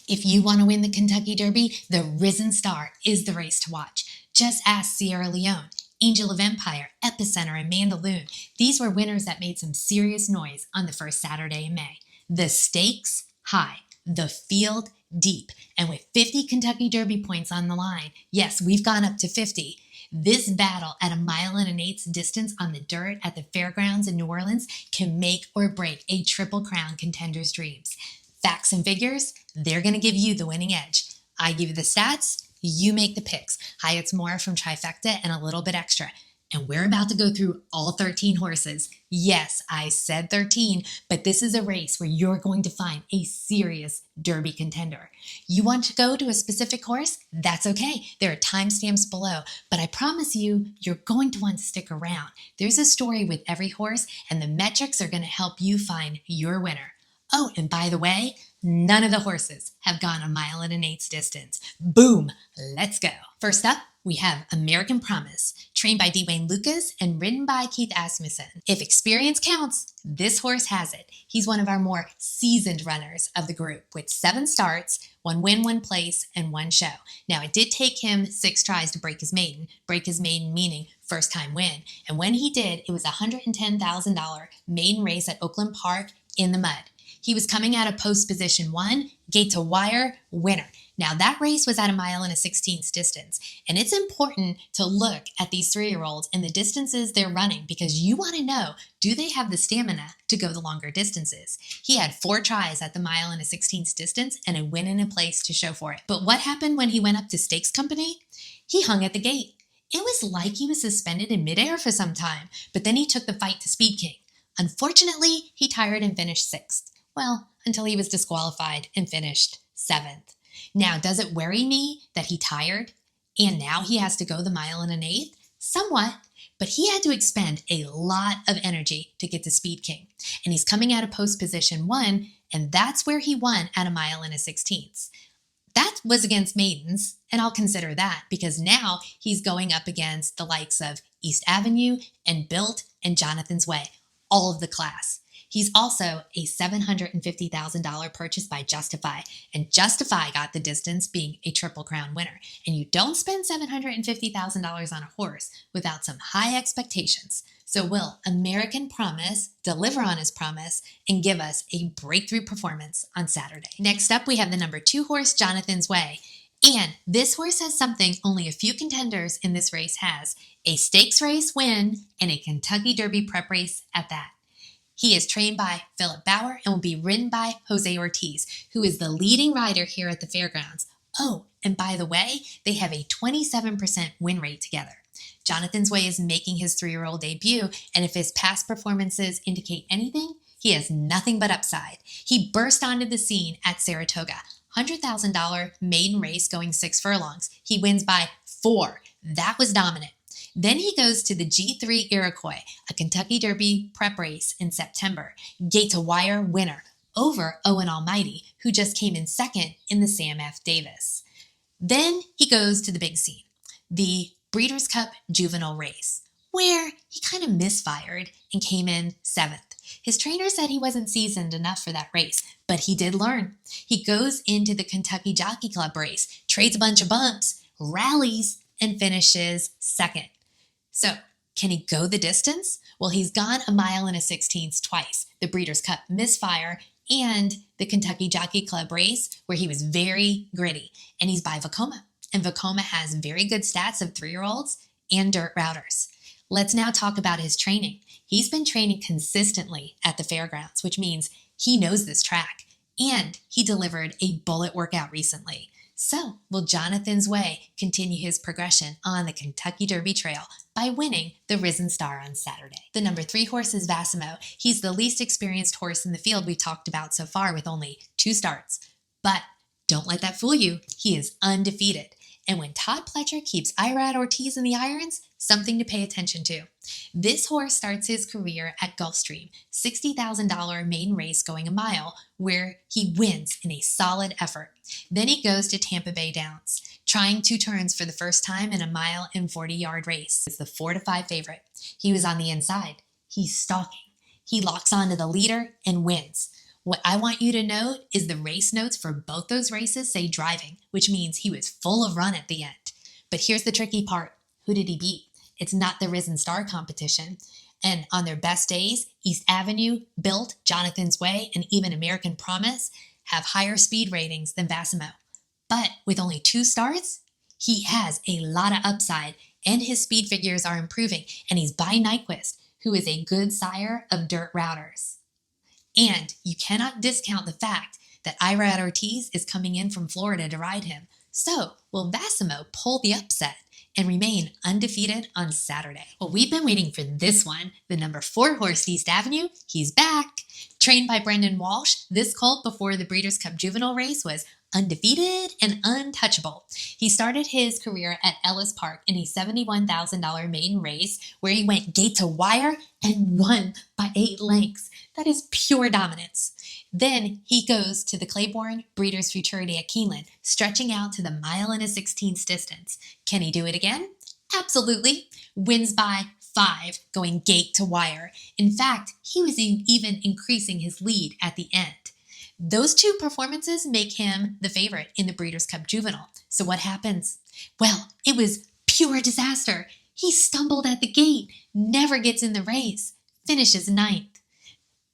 If you want to win the Kentucky Derby, the Risen Star is the race to watch. Just ask Sierra Leone, Angel of Empire, Epicenter, and Mandaloun. These were winners that made some serious noise on the first Saturday in May. The stakes high, the field deep, and with 50 Kentucky Derby points on the line, yes, we've gone up to 50. This battle at 1 1/8 distance on the dirt at the Fairgrounds in New Orleans can make or break a Triple Crown contender's dreams. Facts and figures, they're going to give you the winning edge. I give you the stats, you make the picks. Hyatt's more from Trifecta and a little bit extra. And we're about to go through all 13 horses. Yes, I said 13, but this is a race where you're going to find a serious Derby contender. You want to go to a specific horse? That's okay. There are timestamps below, but I promise you, you're going to want to stick around. There's a story with every horse, and the metrics are going to help you find your winner. Oh, and by the way, none of the horses have gone 1 1/8 distance. Boom, let's go. First up, we have American Promise, trained by D Wayne Lukas and ridden by Keith Asmussen. If experience counts, this horse has it. He's one of our more seasoned runners of the group with 7 starts, 1 win, 1 place, and 1 show. Now, it did take him 6 tries to break his maiden meaning first time win. And when he did, it was a $110,000 maiden race at Oakland Park in the mud. He was coming out of post position 1, gate to wire, winner. Now that race was at 1 1/16 distance, and it's important to look at these 3-year-olds and the distances they're running because you want to know, do they have the stamina to go the longer distances? He had 4 tries at the 1 1/16 distance and a win and a place to show for it. But what happened when he went up to stakes company? He hung at the gate. It was like he was suspended in midair for some time, but then he took the fight to Speed King. Unfortunately, he tired and finished 6th. Well, until he was disqualified and finished 7th. Now, does it worry me that he tired and now he has to go the 1 1/8? Somewhat, but he had to expend a lot of energy to get to Speed King. And he's coming out of post position 1, and that's where he won at 1 1/16. That was against maidens, and I'll consider that because now he's going up against the likes of East Avenue and Built and Jonathan's Way, all of the class. He's also a $750,000 purchase by Justify, and Justify got the distance being a Triple Crown winner. And you don't spend $750,000 on a horse without some high expectations. So will American Promise deliver on his promise and give us a breakthrough performance on Saturday? Next up, we have the number 2 horse, Jonathan's Way. And this horse has something only a few contenders in this race has, a stakes race win and a Kentucky Derby prep race at that. He is trained by Philip Bauer and will be ridden by Jose Ortiz, who is the leading rider here at the Fairgrounds. Oh, and by the way, they have a 27% win rate together. Jonathan's Way is making his 3-year-old debut, and if his past performances indicate anything, he has nothing but upside. He burst onto the scene at Saratoga, $100,000 maiden race going 6 furlongs. He wins by 4. That was dominant. Then he goes to the G3 Iroquois, a Kentucky Derby prep race in September. Gate to wire winner over Owen Almighty, who just came in 2nd in the Sam F. Davis. Then he goes to the big scene, the Breeders' Cup Juvenile Race, where he kind of misfired and came in 7th. His trainer said he wasn't seasoned enough for that race, but he did learn. He goes into the Kentucky Jockey Club race, trades a bunch of bumps, rallies, and finishes 2nd. So, can he go the distance? Well, he's gone 1 1/16 twice, the Breeders' Cup misfire and the Kentucky Jockey Club race where he was very gritty. And he's by Vacoma. And Vacoma has very good stats of 3-year-olds and dirt routers. Let's now talk about his training. He's been training consistently at the Fairgrounds, which means he knows this track. And he delivered a bullet workout recently. So, will Jonathan's Way continue his progression on the Kentucky Derby Trail by winning the Risen Star on Saturday? The number 3 horse is Vassimo. He's the least experienced horse in the field we've talked about so far with only 2 starts. But don't let that fool you. He is undefeated. And when Todd Pletcher keeps Irad Ortiz in the irons, something to pay attention to. This horse starts his career at Gulfstream, $60,000 maiden race going a mile, where he wins in a solid effort. Then he goes to Tampa Bay Downs, trying 2 turns for the first time in a 1 40-yard race. It's the 4-5 favorite. He was on the inside. He's stalking. He locks onto the leader and wins. What I want you to note is the race notes for both those races say driving, which means he was full of run at the end. But here's the tricky part. Who did he beat? It's not the Risen Star competition. And on their best days, East Avenue, Built, Jonathan's Way, and even American Promise have higher speed ratings than Vassimo. But with only 2 starts, he has a lot of upside, and his speed figures are improving, and he's by Nyquist, who is a good sire of dirt routers. And you cannot discount the fact that Irad Ortiz is coming in from Florida to ride him. So, will Vassimo pull the upset and remain undefeated on Saturday? Well, we've been waiting for this one. The number 4 horse, East Avenue, he's back. Trained by Brendan Walsh, this colt before the Breeders' Cup Juvenile race was undefeated and untouchable. He started his career at Ellis Park in a $71,000 maiden race where he went gate to wire and won by 8 lengths. That is pure dominance. Then he goes to the Claiborne Breeders' Futurity at Keeneland, stretching out to the 1 1/16 distance. Can he do it again? Absolutely. Wins by 5, going gate to wire. In fact, he was even increasing his lead at the end. Those 2 performances make him the favorite in the Breeders' Cup Juvenile. So what happens? Well, it was pure disaster. He stumbled at the gate, never gets in the race, finishes 9th.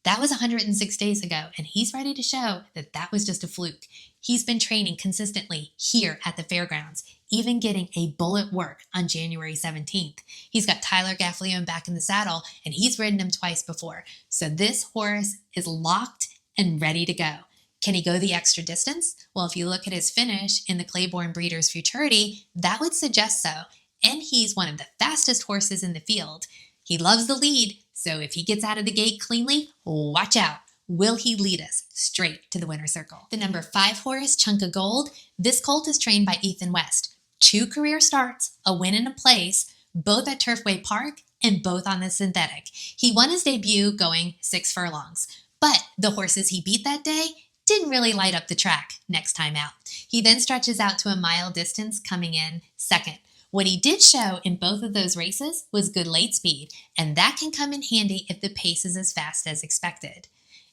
That was 106 days ago, and he's ready to show that that was just a fluke. He's been training consistently here at the Fairgrounds, even getting a bullet work on January 17th. He's got Tyler Gaffalione back in the saddle, and he's ridden him twice before. So this horse is locked and ready to go. Can he go the extra distance? Well, if you look at his finish in the Claiborne Breeders' Futurity, that would suggest so. And he's one of the fastest horses in the field. He loves the lead, so if he gets out of the gate cleanly, watch out. Will he lead us straight to the winner's circle? The number 5 horse, Chunk of Gold, this colt is trained by Ethan West. 2 career starts, a win and a place, both at Turfway Park and both on the synthetic. He won his debut going 6 furlongs. But the horses he beat that day didn't really light up the track next time out. He then stretches out to a mile distance, coming in 2nd. What he did show in both of those races was good late speed, and that can come in handy if the pace is as fast as expected.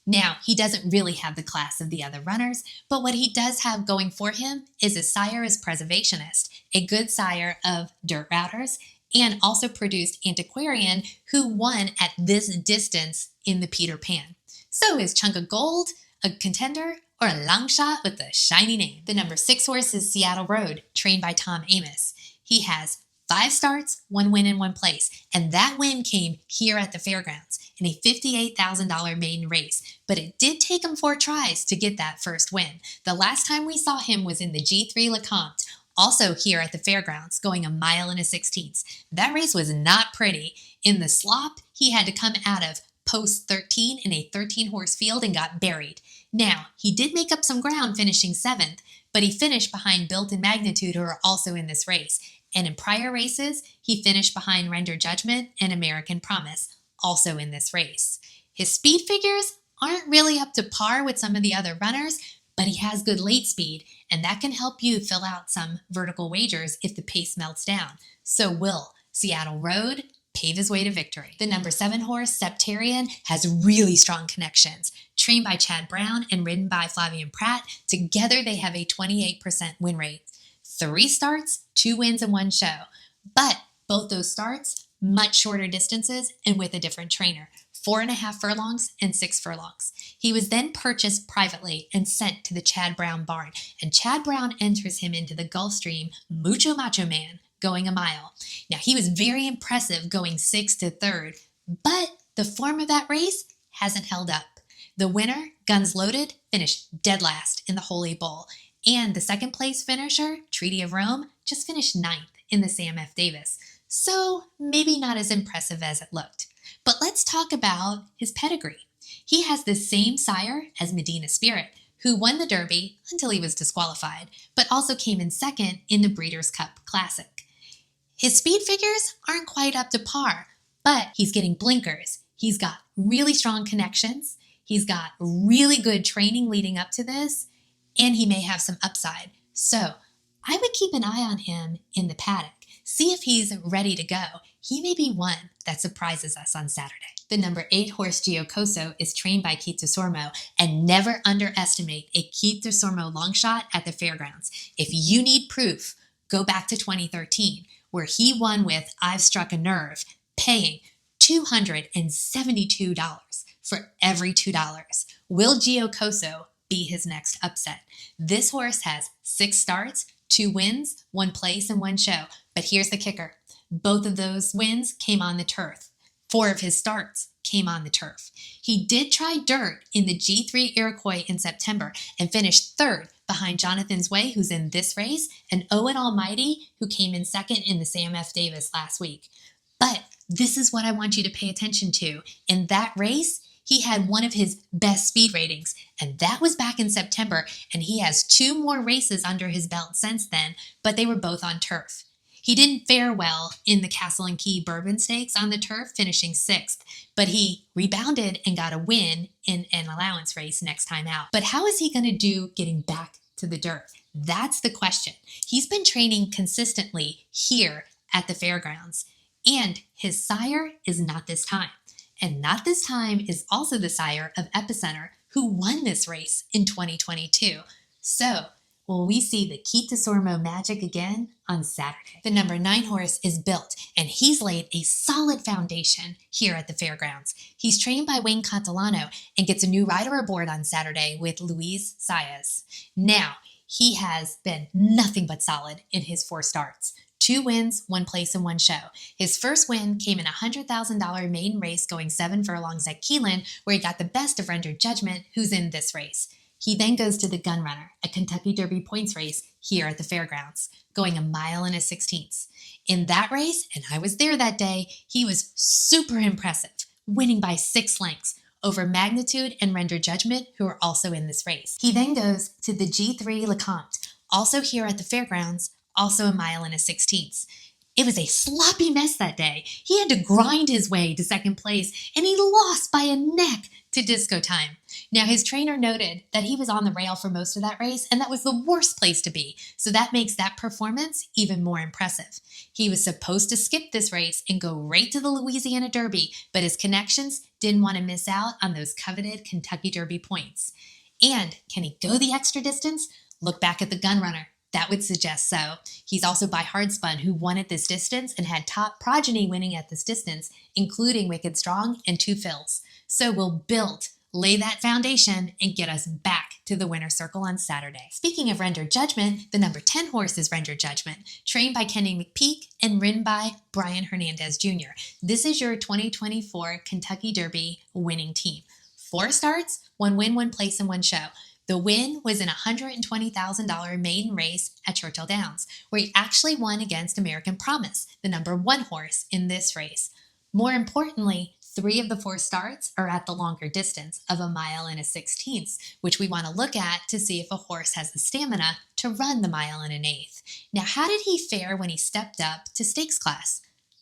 Now, he doesn't really have the class of the other runners, but what he does have going for him is his sire is Preservationist, a good sire of dirt routers, and also produced Antiquarian, who won at this distance in the Peter Pan. So is Chunk of Gold a contender or a long shot with a shiny name? The number 6 horse is Seattle Road, trained by Tom Amos. He has 5 starts, 1 win and 1 place, and that win came here at the Fairgrounds in a $58,000 maiden race, but it did take him 4 tries to get that first win. The last time we saw him was in the G3 LeCompte, also here at the Fairgrounds, going 1 1/16. That race was not pretty. In the slop, he had to come out of post 13 in a 13-horse field and got buried. Now, he did make up some ground finishing 7th, but he finished behind Built and Magnitude, who are also in this race. And in prior races, he finished behind Render Judgment and American Promise, also in this race. His speed figures aren't really up to par with some of the other runners, but he has good late speed, and that can help you fill out some vertical wagers if the pace melts down. So will Seattle Road pave his way to victory? The number 7 horse, Septarian, has really strong connections. Trained by Chad Brown and ridden by Flavien Prat, together they have a 28% win rate. 3 starts, 2 wins, and 1 show. But both those starts, much shorter distances and with a different trainer. 4.5 furlongs and 6 furlongs. He was then purchased privately and sent to the Chad Brown barn, and Chad Brown enters him into the Gulfstream Mucho Macho Man, going 1 mile. Now, he was very impressive going 6th to 3rd, but the form of that race hasn't held up. The winner, Guns Loaded, finished dead last in the Holy Bull, and the 2nd place finisher, Treaty of Rome, just finished 9th in the Sam F. Davis. So maybe not as impressive as it looked. But let's talk about his pedigree. He has the same sire as Medina Spirit, who won the Derby until he was disqualified, but also came in 2nd in the Breeders' Cup Classic. His speed figures aren't quite up to par, but he's getting blinkers. He's got really strong connections. He's got really good training leading up to this, and he may have some upside. So I would keep an eye on him in the paddock. See if he's ready to go. He may be one that surprises us on Saturday. The number 8 horse Giocoso is trained by Keith Desormeaux, and never underestimate a Keith Desormeaux longshot at the Fairgrounds. If you need proof, go back to 2013, where he won with I've Struck a Nerve, paying $272 for every $2. Will Giocoso be his next upset? This horse has 6 starts, 2 wins, 1 place, and 1 show. But here's the kicker. Both of those wins came on the turf. 4 of his starts came on the turf. He did try dirt in the G3 Iroquois in September and finished 3rd behind Jonathan's Way, who's in this race, and Owen Almighty, who came in 2nd in the Sam F. Davis last week. But this is what I want you to pay attention to. In that race, he had one of his best speed ratings, and that was back in September, and he has 2 more races under his belt since then, but they were both on turf. He didn't fare well in the Castle and Key Bourbon Stakes on the turf, finishing 6th, but he rebounded and got a win in an allowance race next time out. But how is he going to do getting back to the dirt? That's the question. He's been training consistently here at the Fairgrounds, and his sire is Not This Time. And Not This Time is also the sire of Epicenter, who won this race in 2022. So, will we see the Keith Desormeaux magic again on Saturday? The number 9 horse is Built, and he's laid a solid foundation here at the Fairgrounds. He's trained by Wayne Catalano and gets a new rider aboard on Saturday with Luis Saez. Now, he has been nothing but solid in his 4 starts. 2 wins, 1 place, and 1 show. His first win came in a $100,000 maiden race going 7 furlongs at Keeneland, where he got the best of Rendered Judgment, who's in this race. He then goes to the Gun Runner, a Kentucky Derby points race here at the Fairgrounds, going 1 mile and 1/16. In that race, and I was there that day, he was super impressive, winning by 6 lengths over Magnitude and Rendered Judgment, who are also in this race. He then goes to the G3 LeCompte, also here at the Fairgrounds, also 1 mile and 1/16. It was a sloppy mess that day. He had to grind his way to 2nd place, and he lost by a neck to Disco Time. Now, his trainer noted that he was on the rail for most of that race, and that was the worst place to be, so that makes that performance even more impressive. He was supposed to skip this race and go right to the Louisiana Derby, but his connections didn't want to miss out on those coveted Kentucky Derby points. And can he go the extra distance? Look back at the Gun Runner. That would suggest so. He's also by Hardspun, who won at this distance and had top progeny winning at this distance, including Wicked Strong and 2 fills. So will Built lay that foundation and get us back to the winner's circle on Saturday. Speaking of Rendered Judgment, the number 10 horse is Rendered Judgment, trained by Kenny McPeak and ridden by Brian Hernandez Jr. This is your 2024 Kentucky Derby winning team. 4 starts, 1 win, 1 place, and 1 show. The win was in a $120,000 maiden race at Churchill Downs, where he actually won against American Promise, the number 1 horse in this race. More importantly, 3 of the 4 starts are at the longer distance of 1 mile and 1/16, which we want to look at to see if a horse has the stamina to run the 1 mile and 1/8. Now, how did he fare when he stepped up to stakes class?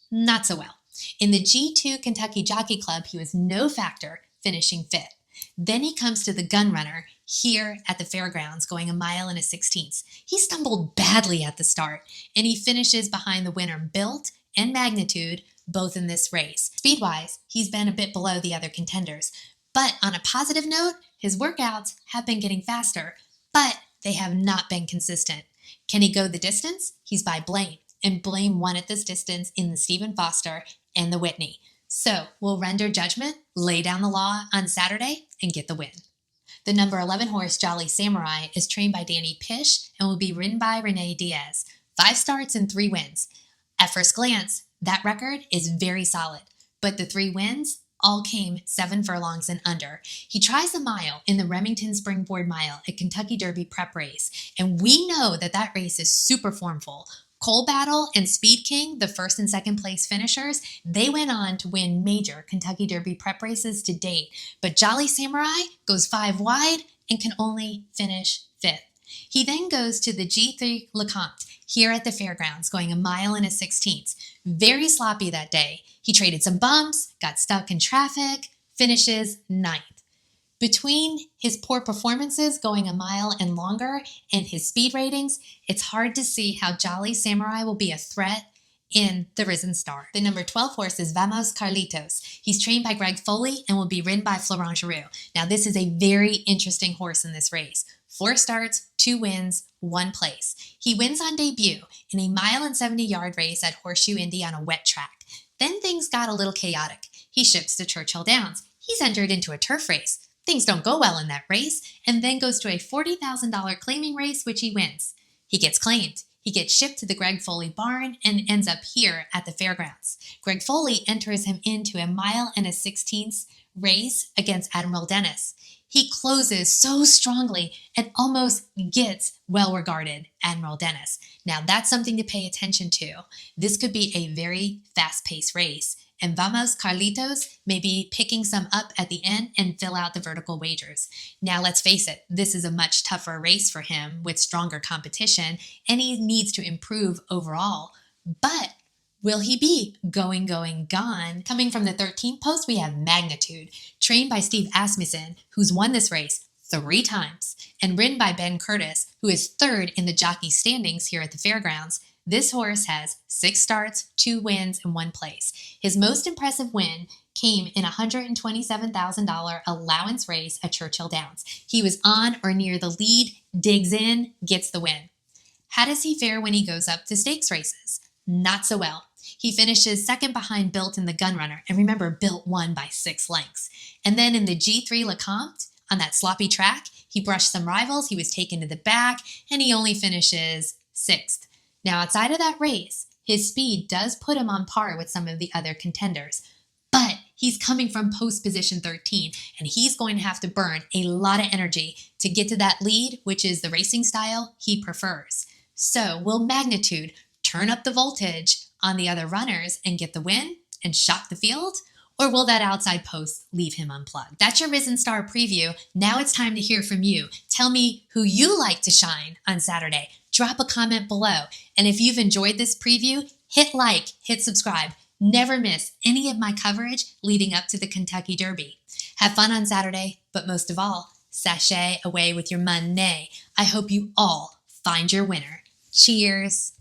Not so well. In the G2 Kentucky Jockey Club, he was no factor, finishing 5th. Then he comes to the Gun Runner here at the Fairgrounds, going 1 mile and 1/16. He stumbled badly at the start, and he finishes behind the winner Built and Magnitude, both in this race. Speed-wise, he's been a bit below the other contenders. But on a positive note, his workouts have been getting faster, but they have not been consistent. Can he go the distance? He's by Blame, and Blame won at this distance in the Stephen Foster and the Whitney. So, will Rendered Judgment lay down the law on Saturday and get the win? The number 11 horse, Jolly Samurai, is trained by Danny Pish and will be ridden by Renee Diaz. 5 starts and 3 wins. At first glance, that record is very solid, but the 3 wins all came 7 furlongs and under. He tries a mile in the Remington Springboard Mile at Kentucky Derby prep race, and we know that that race is super formful. Coal Battle and Speed King, the 1st and 2nd place finishers, they went on to win major Kentucky Derby prep races to date. But Jolly Samurai goes 5 wide and can only finish 5th. He then goes to the G3 LeCompte here at the Fairgrounds, going 1 mile and 1/16. Very sloppy that day. He traded some bumps, got stuck in traffic, finishes 9th. Between his poor performances going 1 mile and longer and his speed ratings, it's hard to see how Jolly Samurai will be a threat in the Risen Star. The number 12 horse is Vamos Carlitos. He's trained by Greg Foley and will be ridden by Florent Giroux. Now, this is a very interesting horse in this race. 4 starts, 2 wins, 1 place. He wins on debut in a 1.70-mile race at Horseshoe Indy on a wet track. Then things got a little chaotic. He ships to Churchill Downs. He's entered into a turf race. Things don't go well in that race, and then goes to a $40,000 claiming race, which he wins. He gets claimed. He gets shipped to the Greg Foley barn and ends up here at the Fairgrounds. Greg Foley enters him into a 1.16 race against Admiral Dennis. He closes so strongly and almost gets well-regarded Admiral Dennis. Now, that's something to pay attention to. This could be a very fast-paced race, and Vamos Carlitos may be picking some up at the end and fill out the vertical wagers. Now, let's face it, this is a much tougher race for him with stronger competition, and he needs to improve overall. But will he be going, gone? Coming from the 13th post, we have Magnitude, trained by Steve Asmussen, who's won this race 3 times, and ridden by Ben Curtis, who is 3rd in the jockey standings here at the Fairgrounds. This horse has 6 starts, 2 wins, and 1 place. His most impressive win came in a $127,000 allowance race at Churchill Downs. He was on or near the lead, digs in, gets the win. How does he fare when he goes up to stakes races? Not so well. He finishes 2nd behind Built in the Gunrunner, and remember, Built won by 6 lengths. And then in the G3 Lecomte, on that sloppy track, he brushed some rivals, he was taken to the back, and he only finishes 6th. Now, outside of that race, his speed does put him on par with some of the other contenders, but he's coming from post position 13, and he's going to have to burn a lot of energy to get to that lead, which is the racing style he prefers. So, will Magnitude turn up the voltage on the other runners and get the win and shock the field? Or will that outside post leave him unplugged? That's your Risen Star preview. Now it's time to hear from you. Tell me who you like to shine on Saturday. Drop a comment below. And if you've enjoyed this preview, hit like, hit subscribe. Never miss any of my coverage leading up to the Kentucky Derby. Have fun on Saturday, but most of all, sashay away with your money. I hope you all find your winner. Cheers.